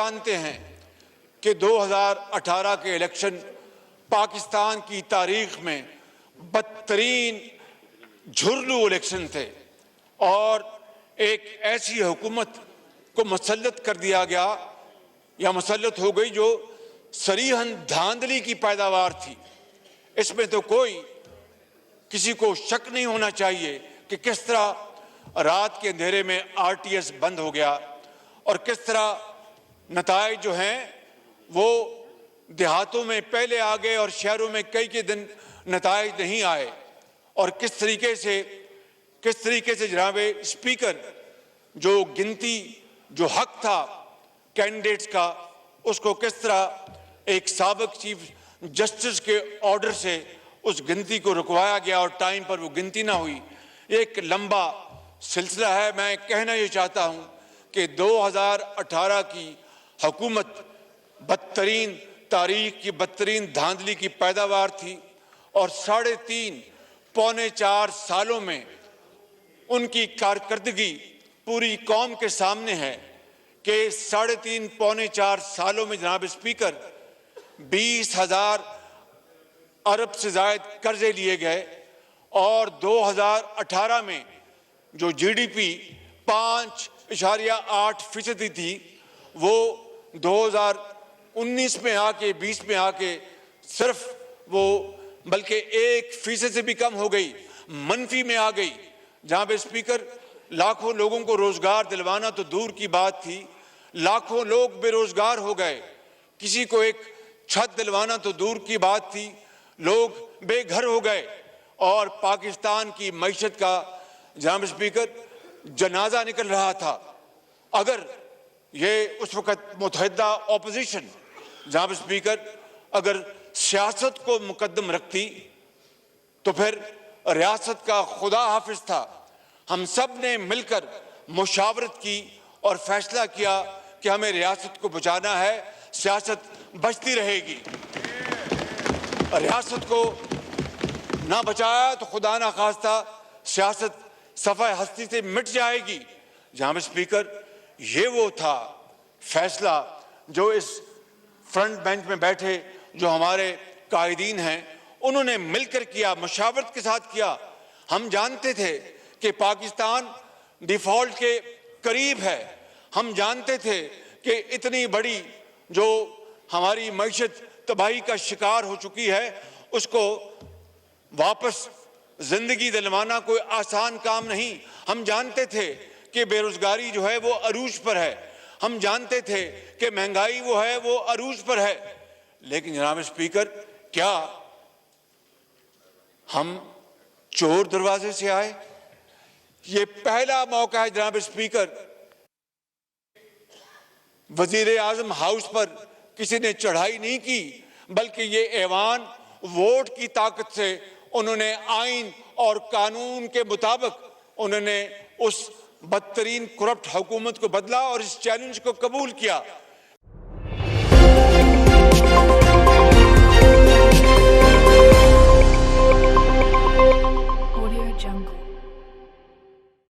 جانتے ہیں کہ 2018 کے الیکشن پاکستان کی تاریخ میں بدترین جھرلو الیکشن تھے اور ایک ایسی حکومت کو مسلط کر دیا گیا یا مسلط ہو گئی جو صریحاً دھاندلی کی پیداوار تھی۔ اس میں تو کوئی کسی کو شک نہیں ہونا چاہیے کہ کس طرح رات کے اندھیرے میں RTS بند ہو گیا اور کس طرح نتائج جو ہیں وہ دیہاتوں میں پہلے آ گئے اور شہروں میں کئی دن نتائج نہیں آئے، اور کس طریقے سے جناب اسپیکر جو گنتی جو حق تھا کینڈیڈیٹس کا اس کو کس طرح ایک سابق چیف جسٹس کے آرڈر سے اس گنتی کو رکوایا گیا اور ٹائم پر وہ گنتی نہ ہوئی۔ یہ ایک لمبا سلسلہ ہے۔ میں کہنا یہ چاہتا ہوں کہ 2018 کی حکومت بدترین تاریخ کی بدترین دھاندلی کی پیداوار تھی اور 3.5 پونے 4 سالوں میں ان کی کارکردگی پوری قوم کے سامنے ہے کہ 3.5 پونے 4 سالوں میں جناب اسپیکر 20,000 ارب سے زائد قرضے لیے گئے اور 2018 میں جو GDP 5.8% تھی وہ 2019 میں آ کے 20 میں آ کے صرف وہ بلکہ 1% سے بھی کم ہو گئی، منفی میں آ گئی۔ جہاں پہ اسپیکر لاکھوں لوگوں کو روزگار دلوانا تو دور کی بات تھی، لاکھوں لوگ بے روزگار ہو گئے، کسی کو ایک چھت دلوانا تو دور کی بات تھی، لوگ بے گھر ہو گئے اور پاکستان کی معیشت کا جناب اسپیکر جنازہ نکل رہا تھا۔ اگر یہ اس وقت متحدہ اپوزیشن جناب اسپیکر اگر سیاست کو مقدم رکھتی تو پھر ریاست کا خدا حافظ تھا۔ ہم سب نے مل کر مشاورت کی اور فیصلہ کیا کہ ہمیں ریاست کو بچانا ہے، سیاست بچتی رہے گی۔ ریاست کو نہ بچایا تو خدا نہ خواستہ سیاست صفحہ ہستی سے مٹ جائے گی۔ جناب اسپیکر یہ وہ تھا فیصلہ جو اس فرنٹ بینچ میں بیٹھے جو ہمارے قائدین ہیں انہوں نے مل کر کیا، مشاورت کے ساتھ کیا۔ ہم جانتے تھے کہ پاکستان ڈیفالٹ کے قریب ہے، ہم جانتے تھے کہ اتنی بڑی جو ہماری معیشت تباہی کا شکار ہو چکی ہے اس کو واپس زندگی دلوانا کوئی آسان کام نہیں۔ ہم جانتے تھے کہ بے روزگاری جو ہے وہ عروج پر ہے، ہم جانتے تھے کہ مہنگائی وہ ہے وہ عروج پر ہے، لیکن جناب اسپیکر کیا ہم چور دروازے سے آئے؟ یہ پہلا موقع ہے جناب اسپیکر وزیر اعظم ہاؤس پر کسی نے چڑھائی نہیں کی، بلکہ یہ ایوان ووٹ کی طاقت سے انہوں نے آئین اور قانون کے مطابق انہوں نے اس بدترین کرپٹ حکومت کو بدلا اور اس چیلنج کو قبول کیا۔